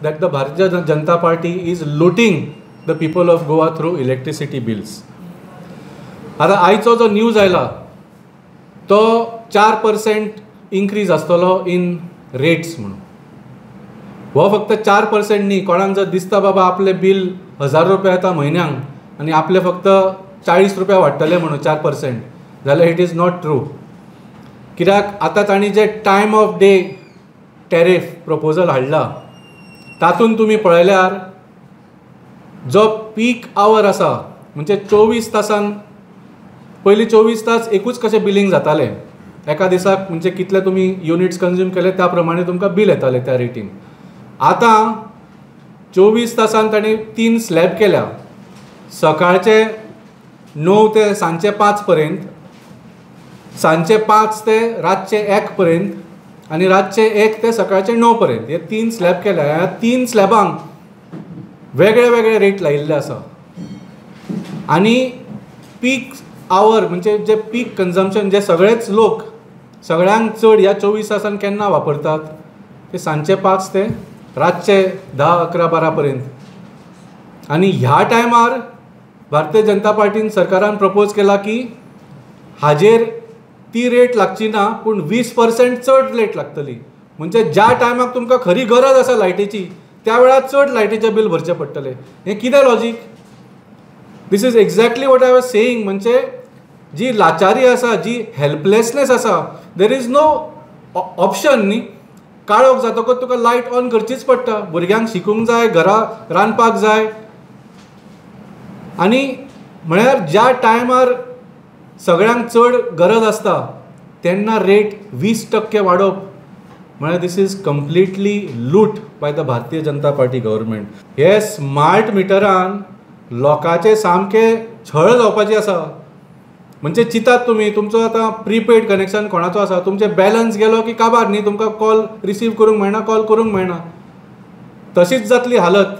that the Bharatiya Janata Party is looting the people of Goa through electricity bills. आता आयचो जो news आयला तो 4% इन्क्रीज आसतलो इन रेट्स म्हणून. हो फक्त 4% न्ही. कोणाक जर दिसता बाबा आपले बिल 1000 रुपया येता म्हयन्याक आनी आपले फक्त 40 रुपया वाडटले म्हणून 4%, जाल्यार इट इज नॉट ट्रू. कित्याक आतां तांणी जे time of day tariff proposal हाडला तातूंत तुमी पळयल्यार जो पीक आवर आसा म्हणजे 24 तासान पयलीं 24 तास एकूच कशें बिलींग जातालें. एका दिसाक म्हणजे कितले तुमी युनिट्स कंज्यूम केले त्या प्रमाणे तुमकां बिल येतालें त्या रेटीन. आतां 24 तासान तांणी 3 स्लॅब केल्या. सकाळचे 9 ते सांजचे 5 पर्यंत, सांजचे 5 ते रातचे 1 पर्यंत आनी रातचे 1 ते सकाळचे 9 पर्यंत. हे 3 स्लॅब केल्या. ह्या 3 स्लॅबांक वेगळे वेगळे रेट लायिल्ले आसा. आनी पीक आवर म्हणजे जे पीक कन्जम्पशन जे सगळेच लोक सगळ्यांक चड ह्या 24 तासान केन्ना वापरतात ते सांजचे 5 ते रातचे 10, 11, 12 पर्यंत. आनी ह्या टायमार भारतीय जनता पार्टीन सरकारान प्रपोज केला की हाजेर ती रेट लागची ना पूण 20% चड रेट लागतली. म्हणजे ज्या टायमाक तुमकां खरी गरज आसा लायटीची त्या वेळार चड लायटीचें बिल भरचें पडटलें. हें कितें logic? This is exactly what I was saying. म्हणजे जी लाचारी आसा, जी हेल्पलेसनेस आसा, देर इज नो ऑप्शन न्ही. काळोख जातकच तुका लायट ऑन करचीच पडटा. भुरग्यांक शिकूंक जाय, घरा रांदपाक जाय. आनी म्हळ्यार ज्या टायमार सगळ्यांक चड गरज आसता तेन्ना रेट 20% वाडोवप म्हळ्यार दिस इज कंप्लिटली लूट by the Bharatiya Janata party government. Hey smart मिटरान लोकांचे सामके छळ जावपाचे आसा. म्हणजे चिंतात तुमी तुमचो आतां प्रीपेड कनेक्शन कोणाचो आसा, तुमचे बॅलन्स गेलो की काबार न्ही, तुमकां कॉल रिसीव करूंक मेळना, कॉल करूंक मेळना. तशीच जातली हालत